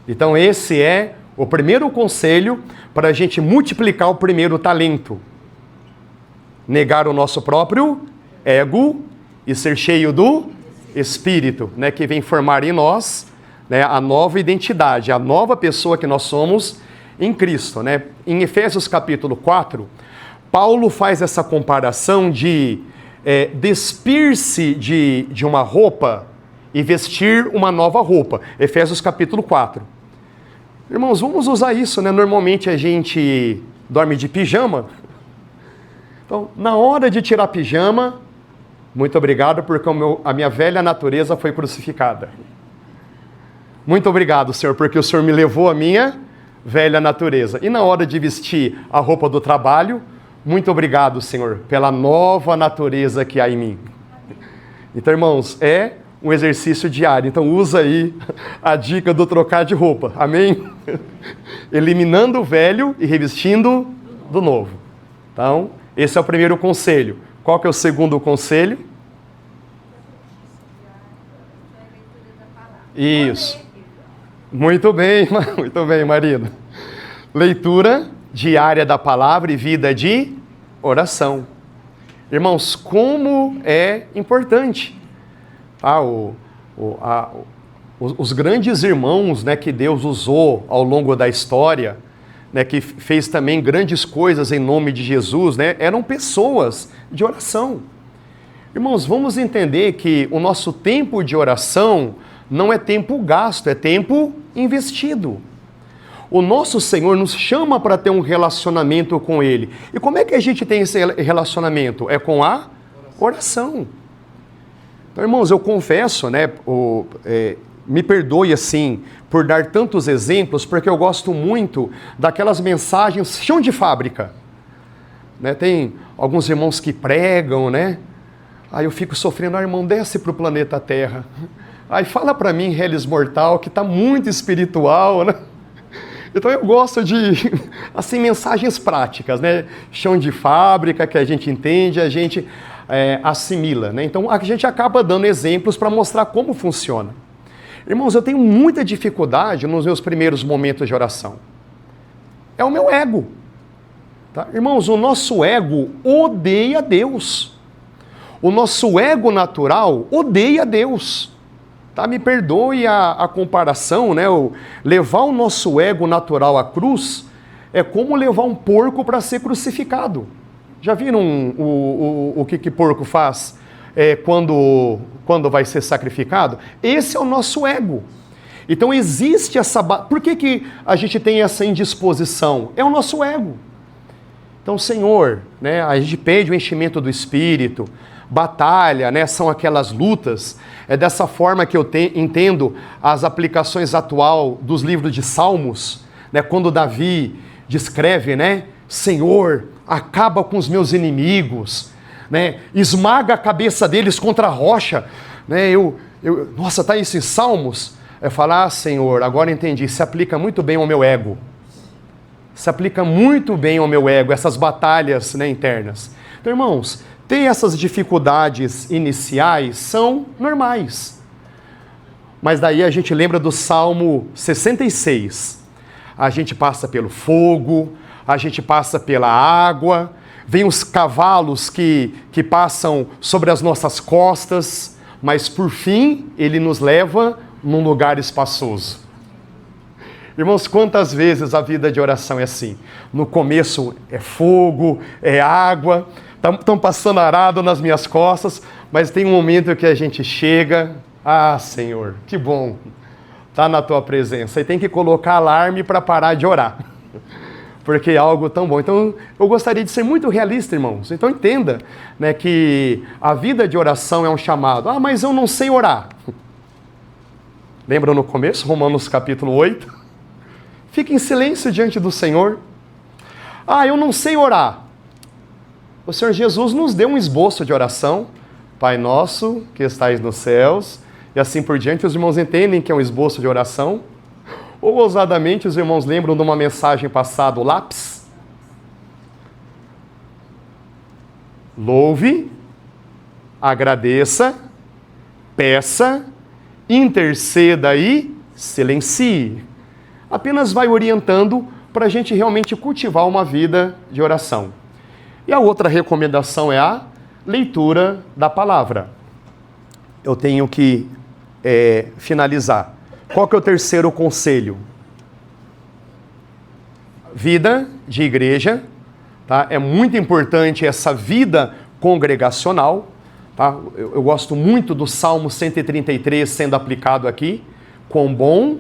Então esse é o primeiro conselho para a gente multiplicar o primeiro talento. Negar o nosso próprio ego e ser cheio do Espírito, né, que vem formar em nós, né, a nova identidade, a nova pessoa que nós somos em Cristo. Né? Em Efésios capítulo 4, Paulo faz essa comparação de despir-se de uma roupa e vestir uma nova roupa. Efésios capítulo 4. Irmãos, vamos usar isso, né? Normalmente a gente dorme de pijama. Então, na hora de tirar pijama, muito obrigado porque a minha velha natureza foi crucificada. Muito obrigado, Senhor, porque o Senhor me levou a minha velha natureza. E na hora de vestir a roupa do trabalho, muito obrigado, Senhor, pela nova natureza que há em mim. Então, irmãos, é um exercício diário. Então, usa aí a dica do trocar de roupa. Amém? Eliminando o velho e revestindo do novo. Então, esse é o primeiro conselho. Qual que é o segundo conselho? Isso. Muito bem, marido. Leitura diária da palavra e vida de oração. Irmãos, como é importante. Os grandes irmãos, né, que Deus usou ao longo da história, né, que fez também grandes coisas em nome de Jesus, né, eram pessoas de oração. Irmãos, vamos entender que o nosso tempo de oração não é tempo gasto, é tempo investido. O nosso Senhor nos chama para ter um relacionamento com Ele. E como é que a gente tem esse relacionamento? É com a oração. Então, irmãos, eu confesso, né, me perdoe assim por dar tantos exemplos, porque eu gosto muito daquelas mensagens chão de fábrica. Né? Tem alguns irmãos que pregam, né? Aí eu fico sofrendo, irmão, desce para o planeta Terra. Aí fala para mim, Reles Mortal, que está muito espiritual, né? Então eu gosto de, assim, mensagens práticas, né? Chão de fábrica, que a gente entende, a gente assimila, né? Então a gente acaba dando exemplos para mostrar como funciona. Irmãos, eu tenho muita dificuldade nos meus primeiros momentos de oração. É o meu ego. Tá? Irmãos, o nosso ego odeia Deus. o nosso ego natural odeia Deus. Tá? Me perdoe a comparação, né? Levar o nosso ego natural à cruz é como levar um porco para ser crucificado. Já viram o que porco faz quando vai ser sacrificado? Esse é o nosso ego. Então existe essa... Por que a gente tem essa indisposição? É o nosso ego. Então, Senhor, né, a gente pede o enchimento do Espírito, batalha, né, são aquelas lutas. É dessa forma que eu entendo as aplicações atual dos livros de Salmos, né, quando Davi descreve, né, Senhor, acaba com os meus inimigos, né, esmaga a cabeça deles contra a rocha. Né, nossa, está isso em Salmos? É falar, Senhor, agora entendi, se aplica muito bem ao meu ego. Se aplica muito bem ao meu ego, essas batalhas, né, internas. Então, irmãos, ter essas dificuldades iniciais são normais. Mas daí a gente lembra do Salmo 66. A gente passa pelo fogo, a gente passa pela água, vem os cavalos que passam sobre as nossas costas, mas por fim ele nos leva num lugar espaçoso. Irmãos, quantas vezes a vida de oração é assim? No começo é fogo, é água, estão passando arado nas minhas costas, mas tem um momento que a gente chega, Senhor, que bom, está na tua presença. E tem que colocar alarme para parar de orar, porque é algo tão bom. Então, eu gostaria de ser muito realista, irmãos. Então, entenda, né, que a vida de oração é um chamado. Mas eu não sei orar. Lembra no começo, Romanos capítulo 8? Fique em silêncio diante do Senhor. Eu não sei orar. O Senhor Jesus nos deu um esboço de oração. Pai nosso, que estais nos céus. E assim por diante, os irmãos entendem que é um esboço de oração. Ou, ousadamente, os irmãos lembram de uma mensagem passada, o lápis. Louve, agradeça, peça, interceda e silencie. Apenas vai orientando para a gente realmente cultivar uma vida de oração. E a outra recomendação é a leitura da palavra. Eu tenho que finalizar. Qual que é o terceiro conselho? Vida de igreja. Tá? É muito importante essa vida congregacional. Tá? Eu gosto muito do Salmo 133 sendo aplicado aqui. Quão bom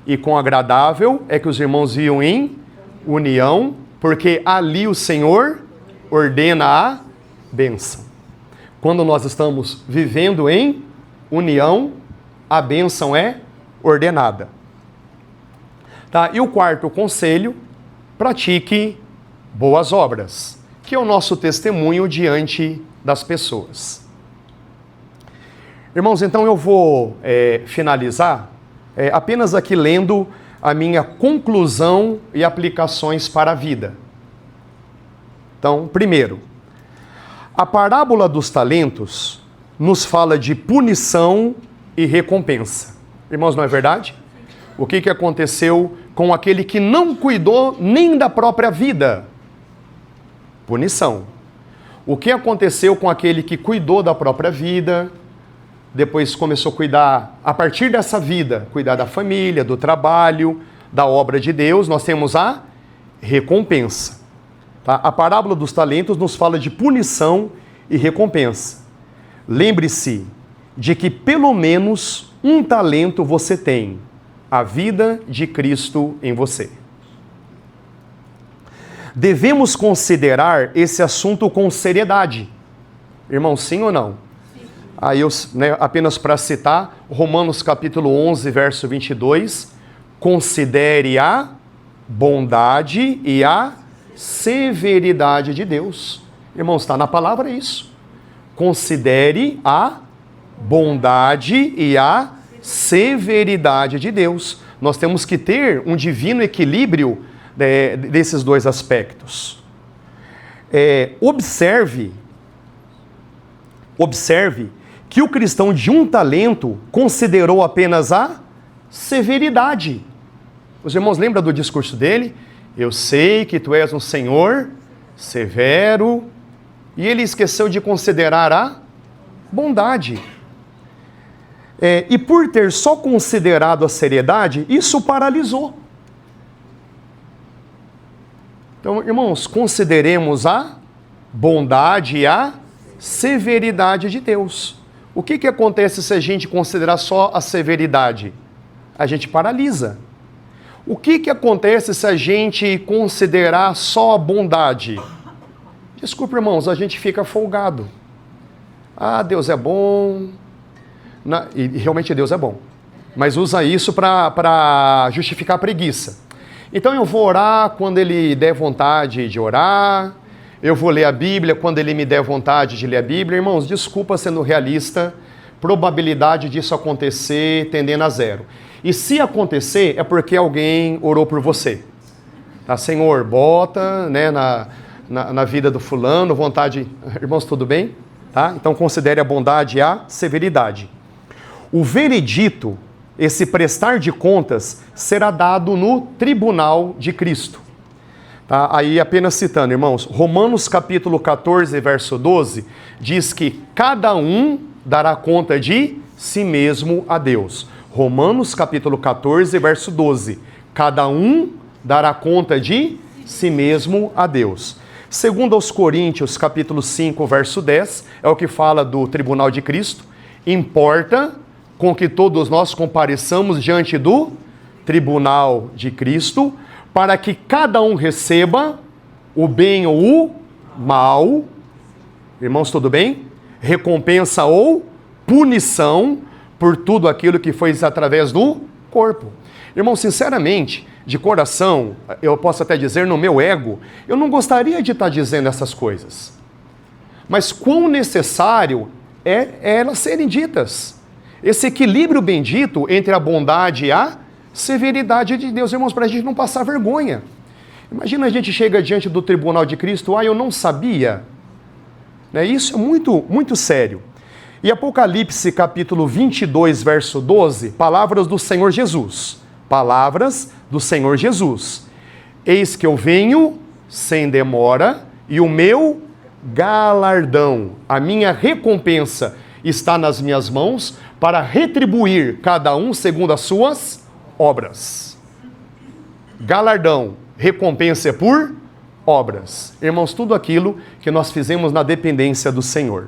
e quão agradável é que os irmãos viam em união, porque ali o Senhor ordena a bênção. Quando nós estamos vivendo em união, a bênção é ordenada. Tá? E o quarto conselho, pratique boas obras, que é o nosso testemunho diante das pessoas. Irmãos, então eu vou finalizar apenas aqui lendo a minha conclusão e aplicações para a vida. Então, primeiro, a parábola dos talentos nos fala de punição e recompensa. Irmãos, não é verdade? O que aconteceu com aquele que não cuidou nem da própria vida? Punição. O que aconteceu com aquele que cuidou da própria vida, depois começou a cuidar, a partir dessa vida, cuidar da família, do trabalho, da obra de Deus? Nós temos a recompensa. Tá? A parábola dos talentos nos fala de punição e recompensa. Lembre-se de que pelo menos um talento você tem, a vida de Cristo em você. Devemos considerar esse assunto com seriedade. Irmão, sim ou não? Aí apenas para citar, Romanos capítulo 11, verso 22, considere a bondade e a severidade de Deus. Irmãos, está na palavra isso. Considere a bondade e a severidade de Deus. Nós temos que ter um divino equilíbrio desses dois aspectos. Observe que o cristão de um talento considerou apenas a severidade. Os irmãos lembram do discurso dele? Eu sei que tu és um Senhor severo. E ele esqueceu de considerar a bondade. E por ter só considerado a seriedade, isso paralisou. Então, irmãos, consideremos a bondade e a severidade de Deus. O que acontece se a gente considerar só a severidade? A gente paralisa. O que acontece se a gente considerar só a bondade? Desculpa, irmãos, a gente fica folgado. Ah, Deus é bom. E realmente Deus é bom. Mas usa isso para justificar a preguiça. Então eu vou orar quando Ele der vontade de orar. Eu vou ler a Bíblia quando Ele me der vontade de ler a Bíblia. Irmãos, desculpa sendo realista, probabilidade disso acontecer tendendo a zero. E se acontecer, é porque alguém orou por você. Tá, Senhor, bota, né, na vida do fulano, vontade... Irmãos, tudo bem? Tá? Então considere a bondade e a severidade. O veredito, esse prestar de contas, será dado no tribunal de Cristo. Tá? Aí apenas citando, irmãos, Romanos capítulo 14, verso 12, diz que cada um dará conta de si mesmo a Deus. Romanos capítulo 14, verso 12, cada um dará conta de si mesmo a Deus. Segundo aos Coríntios capítulo 5, verso 10, é o que fala do tribunal de Cristo. Importa com que todos nós compareçamos diante do tribunal de Cristo, para que cada um receba o bem ou o mal, irmãos, tudo bem? Recompensa ou punição por tudo aquilo que foi através do corpo. Irmão, sinceramente, de coração, eu posso até dizer no meu ego, eu não gostaria de estar dizendo essas coisas. Mas quão necessário é elas serem ditas. Esse equilíbrio bendito entre a bondade e a severidade de Deus, irmãos, para a gente não passar vergonha. Imagina a gente chega diante do tribunal de Cristo, eu não sabia. Isso é muito, muito sério. E Apocalipse capítulo 22, verso 12, palavras do Senhor Jesus. Palavras do Senhor Jesus. Eis que eu venho sem demora, e o meu galardão, a minha recompensa está nas minhas mãos, para retribuir cada um segundo as suas obras. Galardão, recompensa é por obras. Irmãos, tudo aquilo que nós fizemos na dependência do Senhor.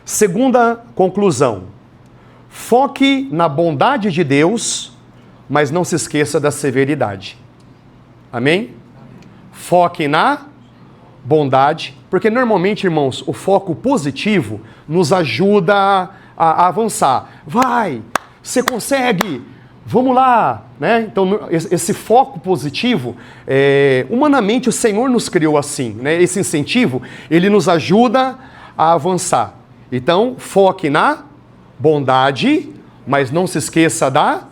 Segunda conclusão. Foque na bondade de Deus, mas não se esqueça da severidade. Amém? Foque na bondade, porque normalmente, irmãos, o foco positivo nos ajuda a avançar. Vai, você consegue, vamos lá, né? Então, esse foco positivo, humanamente o Senhor nos criou assim, né? Esse incentivo, ele nos ajuda a avançar. Então, foque na bondade, mas não se esqueça da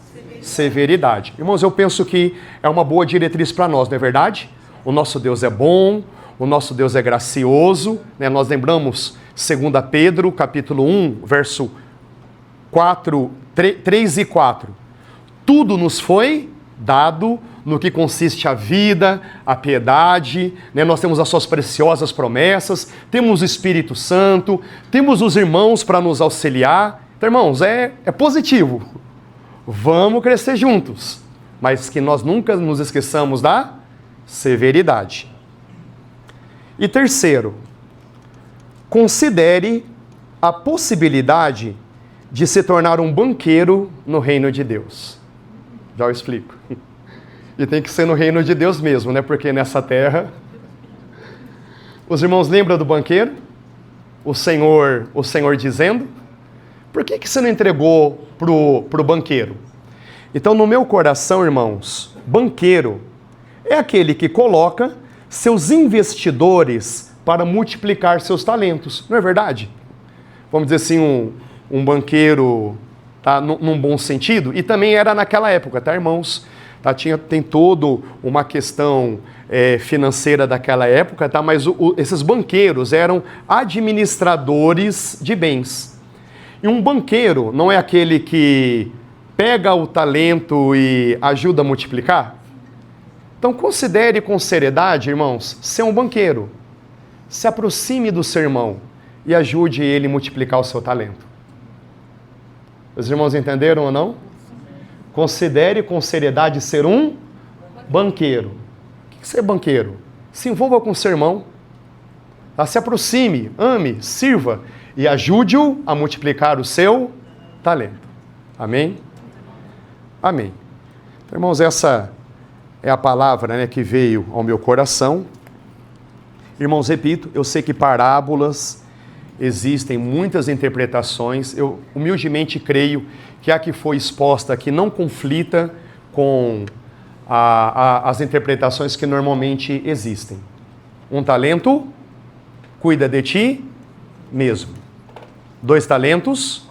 severidade. Irmãos, eu penso que é uma boa diretriz para nós, não é verdade? O nosso Deus é bom, o nosso Deus é gracioso, né? Nós lembramos 2 Pedro, capítulo 1, verso 3 e 4. Tudo nos foi dado no que consiste a vida, a piedade, né? Nós temos as suas preciosas promessas, temos o Espírito Santo, temos os irmãos para nos auxiliar. Então, irmãos, é positivo. Vamos crescer juntos, mas que nós nunca nos esqueçamos da severidade. E terceiro, considere a possibilidade de se tornar um banqueiro no reino de Deus. Já eu explico. E tem que ser no reino de Deus mesmo, né? Porque nessa terra... Os irmãos lembram do banqueiro? O Senhor dizendo... Por que você não entregou pro banqueiro? Então, no meu coração, irmãos, banqueiro é aquele que coloca seus investidores para multiplicar seus talentos. Não é verdade? Vamos dizer assim, um banqueiro, tá, num bom sentido. E também era naquela época, tá, irmãos? Tá, tem toda uma questão financeira daquela época, tá? Mas esses banqueiros eram administradores de bens. E um banqueiro não é aquele que pega o talento e ajuda a multiplicar? Então considere com seriedade, irmãos, ser um banqueiro. Se aproxime do seu irmão. e ajude ele a multiplicar o seu talento. Os irmãos entenderam ou não? Considere com seriedade ser um banqueiro. O que é ser banqueiro? Se envolva com o seu irmão. Se aproxime, ame, sirva e ajude-o a multiplicar o seu talento. Amém? Amém. Então, irmãos, essa é a palavra, né, que veio ao meu coração. Irmãos, repito, eu sei que parábolas existem muitas interpretações. Eu humildemente creio que a que foi exposta aqui não conflita com as interpretações que normalmente existem. Um talento, cuida de ti mesmo. 2 talentos,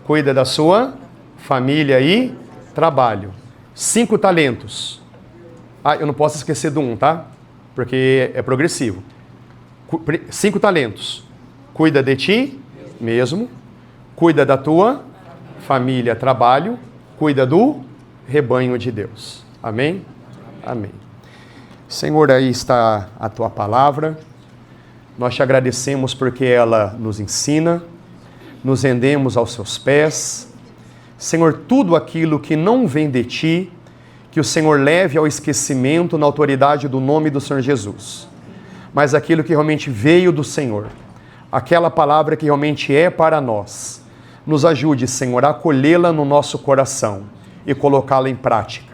cuida da sua família e trabalho. 5 talentos. Eu não posso esquecer do 1, tá? Porque é progressivo. 5 talentos. Cuida de ti mesmo. Cuida da tua família, trabalho. Cuida do rebanho de Deus. Amém? Amém. Senhor, aí está a tua palavra. Nós te agradecemos porque ela nos ensina, nos rendemos aos seus pés. Senhor, tudo aquilo que não vem de ti, que o Senhor leve ao esquecimento na autoridade do nome do Senhor Jesus. Mas aquilo que realmente veio do Senhor, aquela palavra que realmente é para nós, nos ajude, Senhor, a acolhê-la no nosso coração e colocá-la em prática.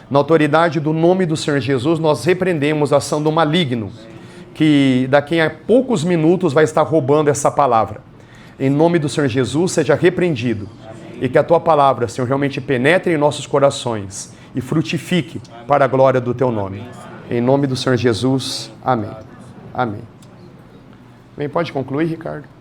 Na autoridade do nome do Senhor Jesus, nós repreendemos a ação do maligno, que daqui a poucos minutos vai estar roubando essa palavra. Em nome do Senhor Jesus, seja repreendido. E que a tua palavra, Senhor, realmente penetre em nossos corações e frutifique para a glória do teu nome. Em nome do Senhor Jesus, amém. Amém. Bem, pode concluir, Ricardo?